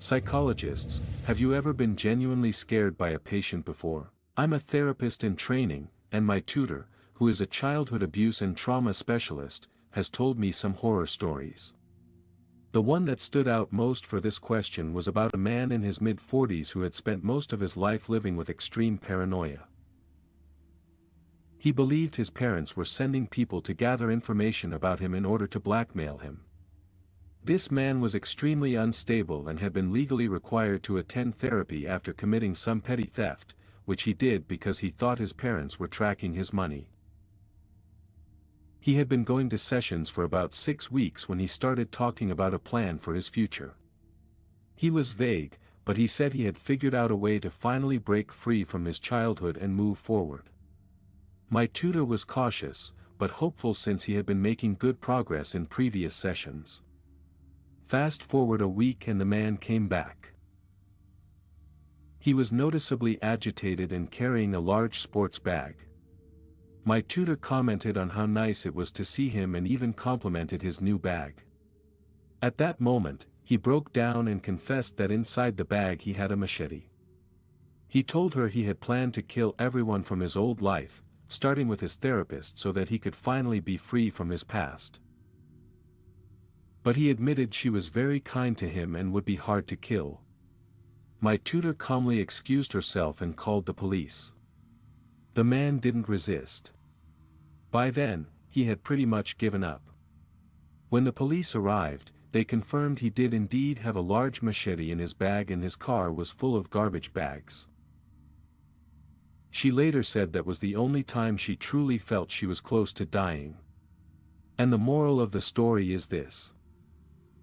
Psychologists, have you ever been genuinely scared by a patient before? I'm a therapist in training, and my tutor, who is a childhood abuse and trauma specialist, has told me some horror stories. The one that stood out most for this question was about a man in his mid-40s who had spent most of his life living with extreme paranoia. He believed his parents were sending people to gather information about him in order to blackmail him. This man was extremely unstable and had been legally required to attend therapy after committing some petty theft, which he did because he thought his parents were tracking his money. He had been going to sessions for about 6 weeks when he started talking about a plan for his future. He was vague, but he said he had figured out a way to finally break free from his childhood and move forward. My tutor was cautious, but hopeful since he had been making good progress in previous sessions. Fast forward a week and the man came back. He was noticeably agitated and carrying a large sports bag. My tutor commented on how nice it was to see him and even complimented his new bag. At that moment, he broke down and confessed that inside the bag he had a machete. He told her he had planned to kill everyone from his old life, starting with his therapist so that he could finally be free from his past. But he admitted she was very kind to him and would be hard to kill. My tutor calmly excused herself and called the police. The man didn't resist. By then, he had pretty much given up. When the police arrived, they confirmed he did indeed have a large machete in his bag and his car was full of garbage bags. She later said that was the only time she truly felt she was close to dying. And the moral of the story is this: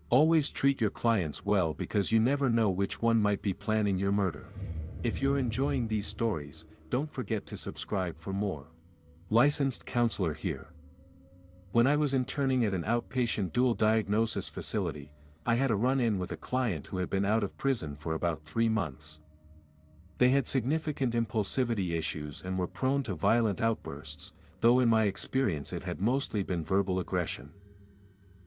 always treat your clients well because you never know which one might be planning your murder. If you're enjoying these stories, don't forget to subscribe for more. Licensed counselor here. When I was interning at an outpatient dual diagnosis facility, I had a run-in with a client who had been out of prison for about 3 months. They had significant impulsivity issues and were prone to violent outbursts, though in my experience it had mostly been verbal aggression.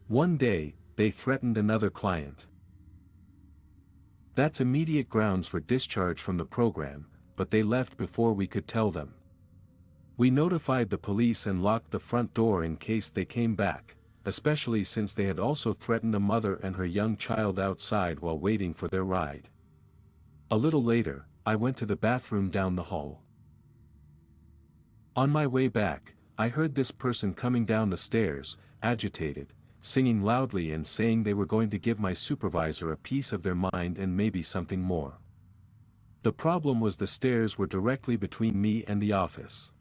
One day, they threatened another client. That's immediate grounds for discharge from the program, but they left before we could tell them. We notified the police and locked the front door in case they came back, especially since they had also threatened a mother and her young child outside while waiting for their ride. A little later, I went to the bathroom down the hall. On my way back, I heard this person coming down the stairs, agitated, singing loudly and saying they were going to give my supervisor a piece of their mind and maybe something more. The problem was the stairs were directly between me and the office.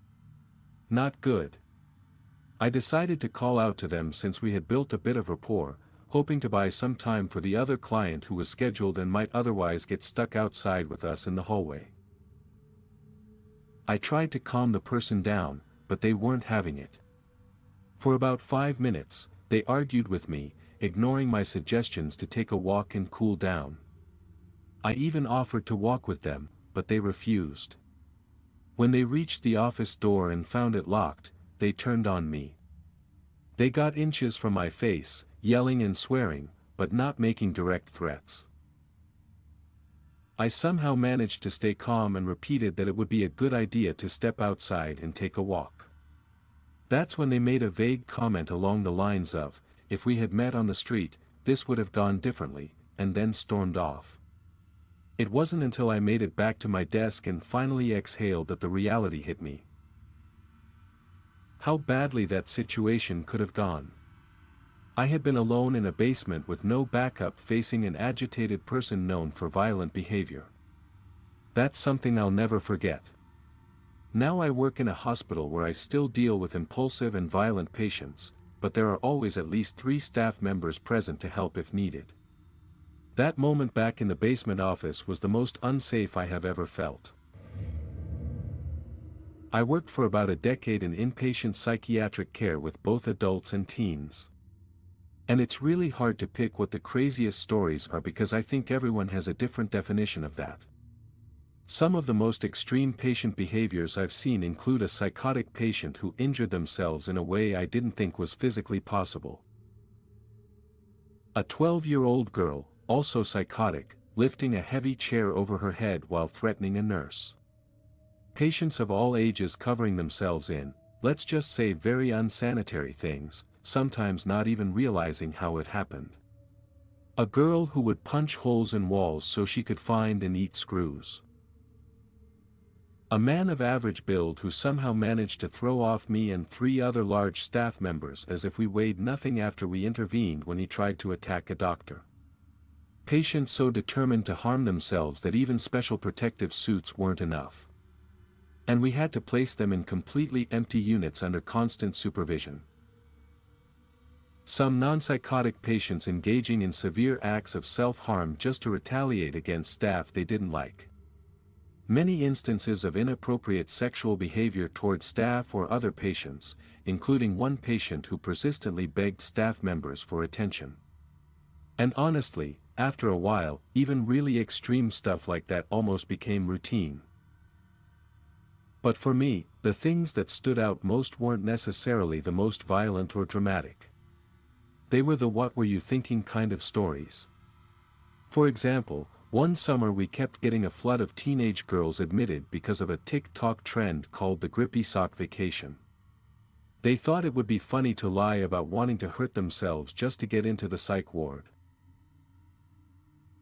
Not good. I decided to call out to them since we had built a bit of rapport, hoping to buy some time for the other client who was scheduled and might otherwise get stuck outside with us in the hallway. I tried to calm the person down, but they weren't having it. For about 5 minutes, they argued with me, ignoring my suggestions to take a walk and cool down. I even offered to walk with them, but they refused. When they reached the office door and found it locked, they turned on me. They got inches from my face, yelling and swearing, but not making direct threats. I somehow managed to stay calm and repeated that it would be a good idea to step outside and take a walk. That's when they made a vague comment along the lines of, if we had met on the street, this would have gone differently, and then stormed off. It wasn't until I made it back to my desk and finally exhaled that the reality hit me. How badly that situation could have gone. I had been alone in a basement with no backup facing an agitated person known for violent behavior. That's something I'll never forget. Now I work in a hospital where I still deal with impulsive and violent patients, but there are always at least 3 staff members present to help if needed. That moment back in the basement office was the most unsafe I have ever felt. I worked for about a decade in inpatient psychiatric care with both adults and teens. And it's really hard to pick what the craziest stories are because I think everyone has a different definition of that. Some of the most extreme patient behaviors I've seen include a psychotic patient who injured themselves in a way I didn't think was physically possible. A 12-year-old girl, also psychotic, lifting a heavy chair over her head while threatening a nurse. Patients of all ages covering themselves in, let's just say, very unsanitary things, sometimes not even realizing how it happened. A girl who would punch holes in walls so she could find and eat screws. A man of average build who somehow managed to throw off me and 3 other large staff members as if we weighed nothing after we intervened when he tried to attack a doctor. Patients so determined to harm themselves that even special protective suits weren't enough. And we had to place them in completely empty units under constant supervision. Some non-psychotic patients engaging in severe acts of self-harm just to retaliate against staff they didn't like. Many instances of inappropriate sexual behavior toward staff or other patients, including one patient who persistently begged staff members for attention. And honestly, after a while, even really extreme stuff like that almost became routine. But for me, the things that stood out most weren't necessarily the most violent or dramatic. They were the "what were you thinking" kind of stories. For example, one summer we kept getting a flood of teenage girls admitted because of a TikTok trend called the grippy sock vacation. They thought it would be funny to lie about wanting to hurt themselves just to get into the psych ward.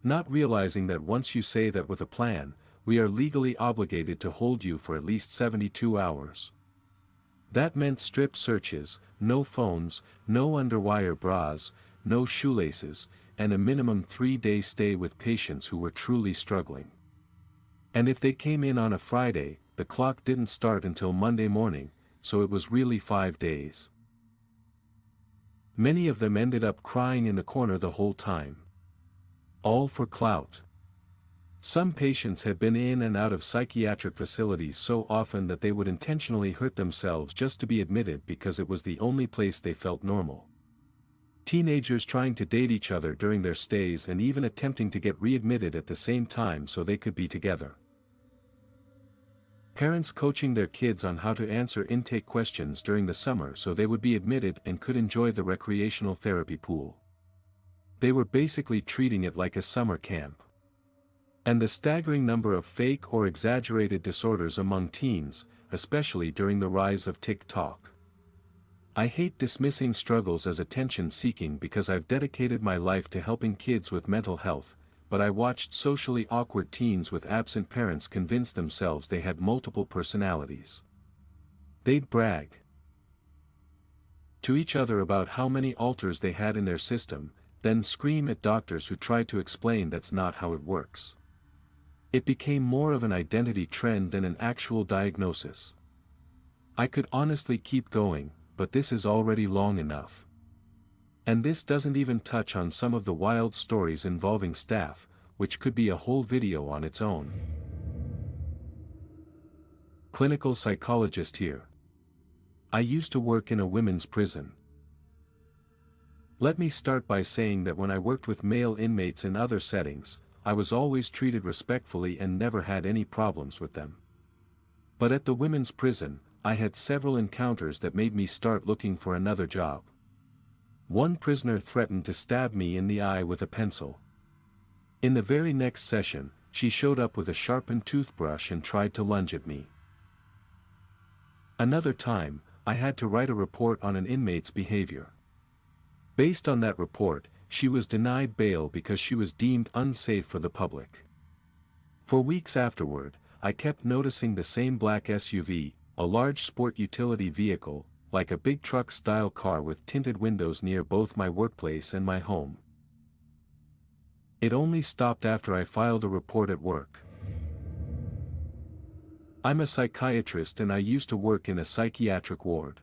Not realizing that once you say that with a plan, we are legally obligated to hold you for at least 72 hours. That meant strip searches, no phones, no underwire bras, no shoelaces, and a minimum 3-day stay with patients who were truly struggling. And if they came in on a Friday, the clock didn't start until Monday morning, so it was really 5 days. Many of them ended up crying in the corner the whole time. All for clout. Some patients had been in and out of psychiatric facilities so often that they would intentionally hurt themselves just to be admitted because it was the only place they felt normal. Teenagers trying to date each other during their stays and even attempting to get readmitted at the same time so they could be together. Parents coaching their kids on how to answer intake questions during the summer so they would be admitted and could enjoy the recreational therapy pool. They were basically treating it like a summer camp. And the staggering number of fake or exaggerated disorders among teens, especially during the rise of TikTok. I hate dismissing struggles as attention-seeking because I've dedicated my life to helping kids with mental health, but I watched socially awkward teens with absent parents convince themselves they had multiple personalities. They'd brag to each other about how many alters they had in their system, then scream at doctors who tried to explain that's not how it works. It became more of an identity trend than an actual diagnosis. I could honestly keep going, but this is already long enough. And this doesn't even touch on some of the wild stories involving staff, which could be a whole video on its own. Clinical psychologist here. I used to work in a women's prison. Let me start by saying that when I worked with male inmates in other settings, I was always treated respectfully and never had any problems with them. But at the women's prison, I had several encounters that made me start looking for another job. One prisoner threatened to stab me in the eye with a pencil. In the very next session, she showed up with a sharpened toothbrush and tried to lunge at me. Another time, I had to write a report on an inmate's behavior. Based on that report, she was denied bail because she was deemed unsafe for the public. For weeks afterward, I kept noticing the same black SUV, a large sport utility vehicle, like a big truck-style car with tinted windows near both my workplace and my home. It only stopped after I filed a report at work. I'm a psychiatrist and I used to work in a psychiatric ward.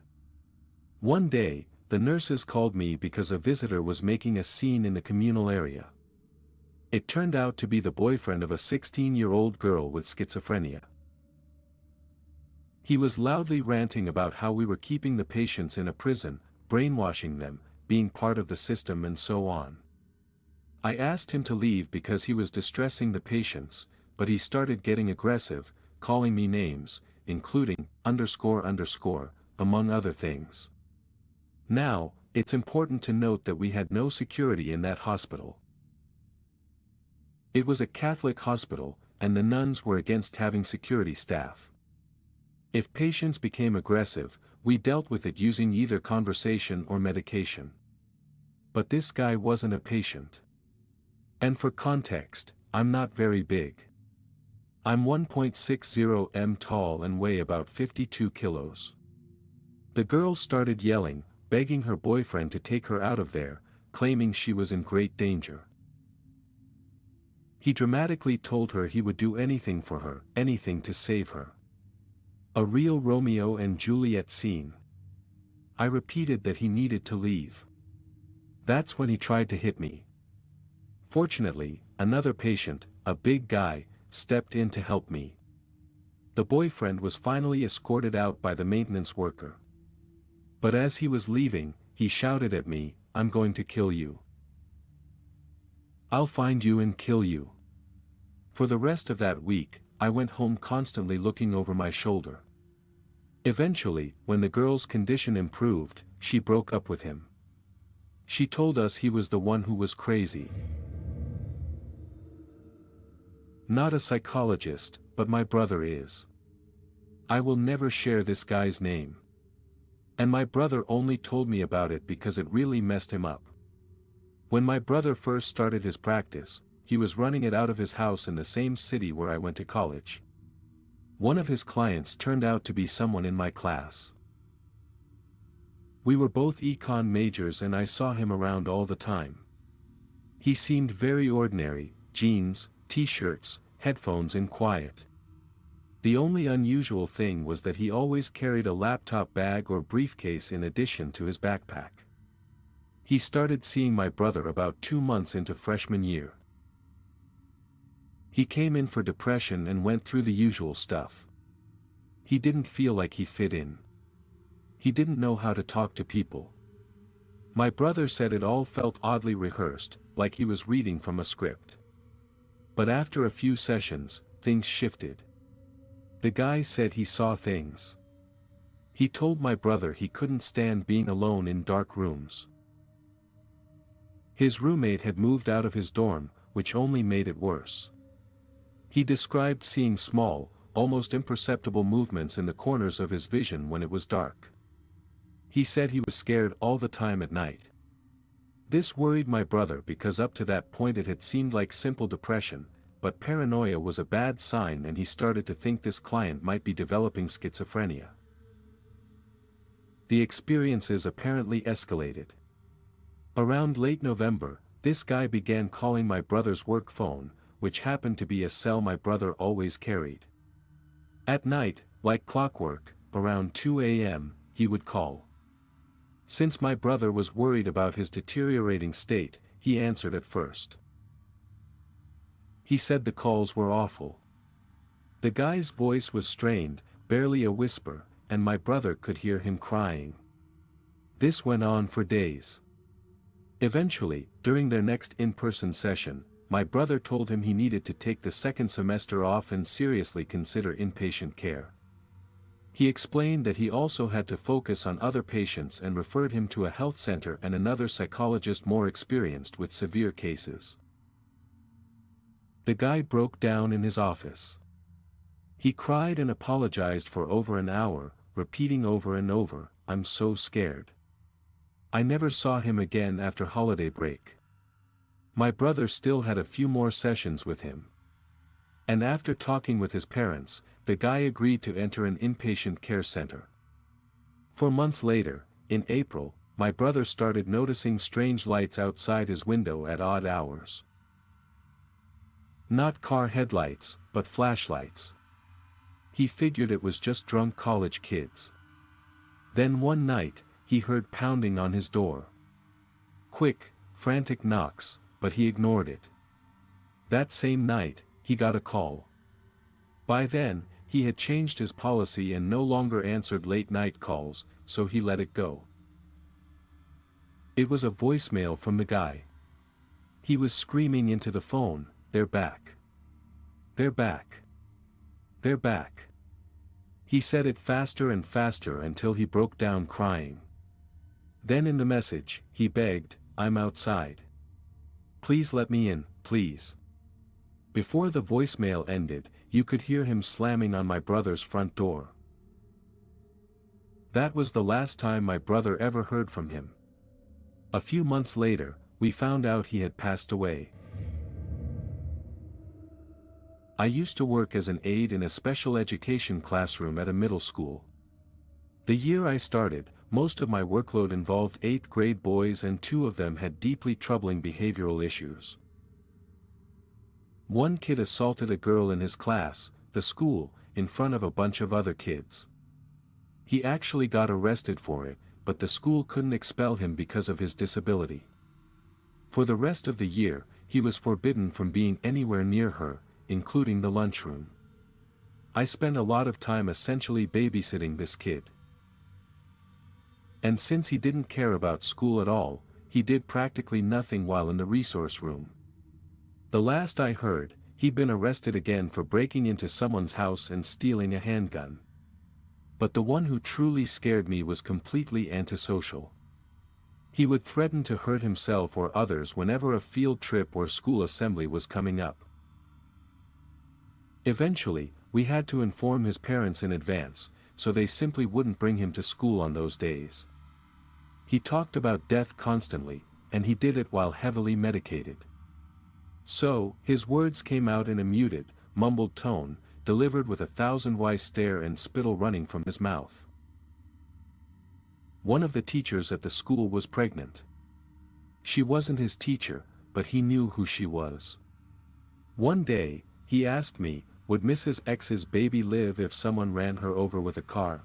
One day, the nurses called me because a visitor was making a scene in the communal area. It turned out to be the boyfriend of a 16-year-old girl with schizophrenia. He was loudly ranting about how we were keeping the patients in a prison, brainwashing them, being part of the system and so on. I asked him to leave because he was distressing the patients, but he started getting aggressive, calling me names, including __, among other things. Now, it's important to note that we had no security in that hospital. It was a Catholic hospital, and the nuns were against having security staff. If patients became aggressive, we dealt with it using either conversation or medication. But this guy wasn't a patient. And for context, I'm not very big. I'm 1.60 m tall and weigh about 52 kilos. The girl started yelling, begging her boyfriend to take her out of there, claiming she was in great danger. He dramatically told her he would do anything for her, anything to save her. A real Romeo and Juliet scene. I repeated that he needed to leave. That's when he tried to hit me. Fortunately, another patient, a big guy, stepped in to help me. The boyfriend was finally escorted out by the maintenance worker. But as he was leaving, he shouted at me, "I'm going to kill you. I'll find you and kill you." For the rest of that week, I went home constantly looking over my shoulder. Eventually, when the girl's condition improved, she broke up with him. She told us he was the one who was crazy. Not a psychologist, but my brother is. I will never share this guy's name. And my brother only told me about it because it really messed him up. When my brother first started his practice, he was running it out of his house in the same city where I went to college. One of his clients turned out to be someone in my class. We were both econ majors and I saw him around all the time. He seemed very ordinary, jeans, t-shirts, headphones and quiet. The only unusual thing was that he always carried a laptop bag or briefcase in addition to his backpack. He started seeing my brother about 2 months into freshman year. He came in for depression and went through the usual stuff. He didn't feel like he fit in. He didn't know how to talk to people. My brother said it all felt oddly rehearsed, like he was reading from a script. But after a few sessions, things shifted. The guy said he saw things. He told my brother he couldn't stand being alone in dark rooms. His roommate had moved out of his dorm, which only made it worse. He described seeing small, almost imperceptible movements in the corners of his vision when it was dark. He said he was scared all the time at night. This worried my brother because up to that point it had seemed like simple depression, but paranoia was a bad sign and he started to think this client might be developing schizophrenia. The experiences apparently escalated. Around late November, this guy began calling my brother's work phone, which happened to be a cell my brother always carried. At night, like clockwork, around 2 a.m., he would call. Since my brother was worried about his deteriorating state, he answered at first. He said the calls were awful. The guy's voice was strained, barely a whisper, and my brother could hear him crying. This went on for days. Eventually, during their next in-person session, my brother told him he needed to take the second semester off and seriously consider inpatient care. He explained that he also had to focus on other patients and referred him to a health center and another psychologist more experienced with severe cases. The guy broke down in his office. He cried and apologized for over an hour, repeating over and over, "I'm so scared." I never saw him again after holiday break. My brother still had a few more sessions with him. And after talking with his parents, the guy agreed to enter an inpatient care center. 4 months later, in April, my brother started noticing strange lights outside his window at odd hours. Not car headlights, but flashlights. He figured it was just drunk college kids. Then one night, he heard pounding on his door. Quick, frantic knocks, but he ignored it. That same night, he got a call. By then, he had changed his policy and no longer answered late-night calls, so he let it go. It was a voicemail from the guy. He was screaming into the phone, "They're back. They're back. They're back." He said it faster and faster until he broke down crying. Then in the message, he begged, "I'm outside. Please let me in, please. Before the voicemail ended, you could hear him slamming on my brother's front door. That was the last time my brother ever heard from him. A few months later, we found out he had passed away. I used to work as an aide in a special education classroom at a middle school. The year I started, most of my workload involved 8th grade boys, and 2 of them had deeply troubling behavioral issues. One kid assaulted a girl in his class, the school, in front of a bunch of other kids. He actually got arrested for it, but the school couldn't expel him because of his disability. For the rest of the year, he was forbidden from being anywhere near her, including the lunchroom. I spent a lot of time essentially babysitting this kid. And since he didn't care about school at all, he did practically nothing while in the resource room. The last I heard, he'd been arrested again for breaking into someone's house and stealing a handgun. But the one who truly scared me was completely antisocial. He would threaten to hurt himself or others whenever a field trip or school assembly was coming up. Eventually, we had to inform his parents in advance, so they simply wouldn't bring him to school on those days. He talked about death constantly, and he did it while heavily medicated. So, his words came out in a muted, mumbled tone, delivered with a 1,000-wise stare and spittle running from his mouth. One of the teachers at the school was pregnant. She wasn't his teacher, but he knew who she was. One day, he asked me, would Mrs. X's baby live if someone ran her over with a car?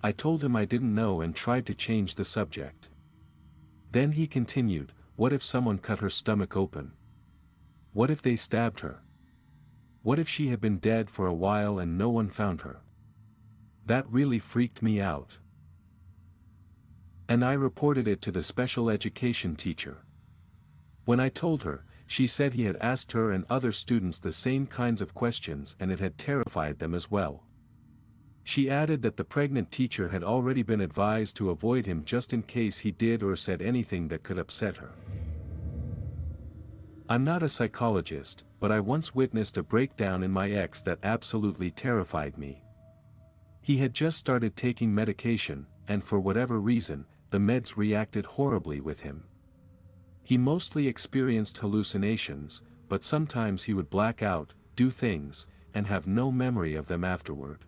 I told him I didn't know and tried to change the subject. Then he continued, what if someone cut her stomach open? What if they stabbed her? What if she had been dead for a while and no one found her? That really freaked me out. And I reported it to the special education teacher. When I told her, she said he had asked her and other students the same kinds of questions and it had terrified them as well. She added that the pregnant teacher had already been advised to avoid him just in case he did or said anything that could upset her. I'm not a psychologist, but I once witnessed a breakdown in my ex that absolutely terrified me. He had just started taking medication, and for whatever reason, the meds reacted horribly with him. He mostly experienced hallucinations, but sometimes he would black out, do things, and have no memory of them afterward.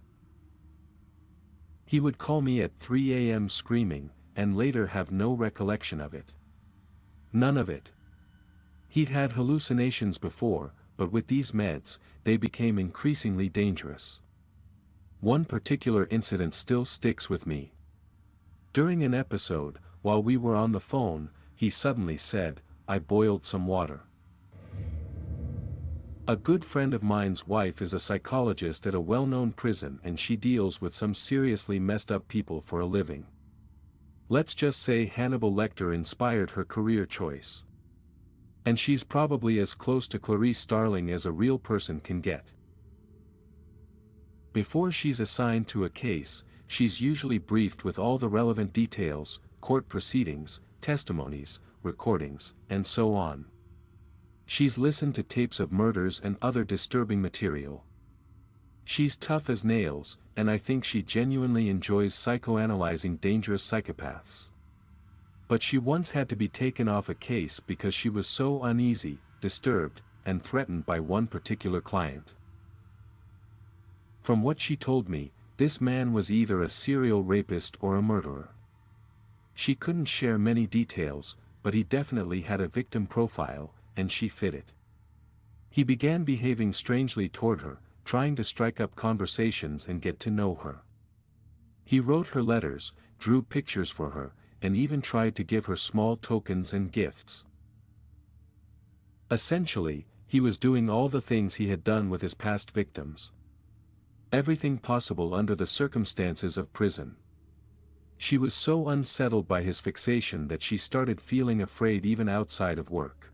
He would call me at 3 a.m. screaming, and later have no recollection of it. None of it. He'd had hallucinations before, but with these meds, they became increasingly dangerous. One particular incident still sticks with me. During an episode, while we were on the phone, he suddenly said, I boiled some water. A good friend of mine's wife is a psychologist at a well-known prison and she deals with some seriously messed up people for a living. Let's just say Hannibal Lecter inspired her career choice. And she's probably as close to Clarice Starling as a real person can get. Before she's assigned to a case, she's usually briefed with all the relevant details, court proceedings, testimonies, recordings, and so on. She's listened to tapes of murders and other disturbing material. She's tough as nails, and I think she genuinely enjoys psychoanalyzing dangerous psychopaths. But she once had to be taken off a case because she was so uneasy, disturbed, and threatened by one particular client. From what she told me, this man was either a serial rapist or a murderer. She couldn't share many details, but he definitely had a victim profile, and she fit it. He began behaving strangely toward her, trying to strike up conversations and get to know her. He wrote her letters, drew pictures for her, and even tried to give her small tokens and gifts. Essentially, he was doing all the things he had done with his past victims. Everything possible under the circumstances of prison. She was so unsettled by his fixation that she started feeling afraid even outside of work.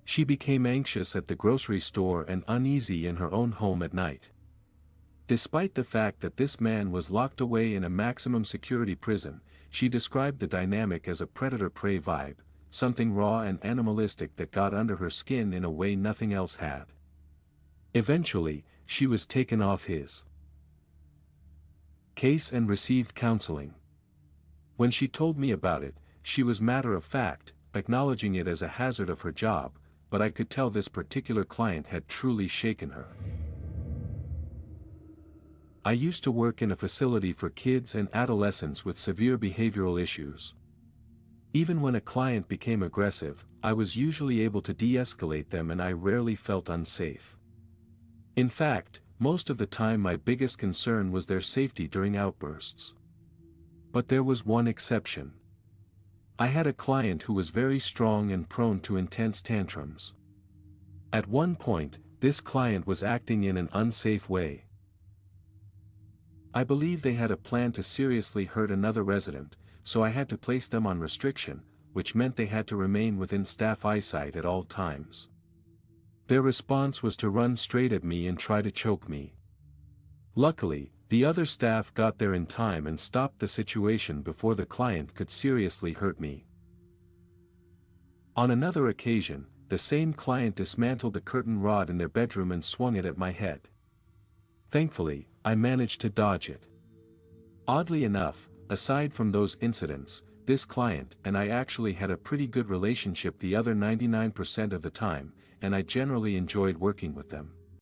She became anxious at the grocery store and uneasy in her own home at night. Despite the fact that this man was locked away in a maximum security prison, she described the dynamic as a predator-prey vibe, something raw and animalistic that got under her skin in a way nothing else had. Eventually, she was taken off his case and received counseling. When she told me about it, she was matter-of-fact, acknowledging it as a hazard of her job, but I could tell this particular client had truly shaken her. I used to work in a facility for kids and adolescents with severe behavioral issues. Even when a client became aggressive, I was usually able to de-escalate them and I rarely felt unsafe. In fact, most of the time my biggest concern was their safety during outbursts. But there was one exception. I had a client who was very strong and prone to intense tantrums. At one point, this client was acting in an unsafe way. I believe they had a plan to seriously hurt another resident, so I had to place them on restriction, which meant they had to remain within staff eyesight at all times. Their response was to run straight at me and try to choke me. Luckily, the other staff got there in time and stopped the situation before the client could seriously hurt me. On another occasion, the same client dismantled a curtain rod in their bedroom and swung it at my head. Thankfully, I managed to dodge it. Oddly enough, aside from those incidents, this client and I actually had a pretty good relationship the other 99% of the time, and I generally enjoyed working with them.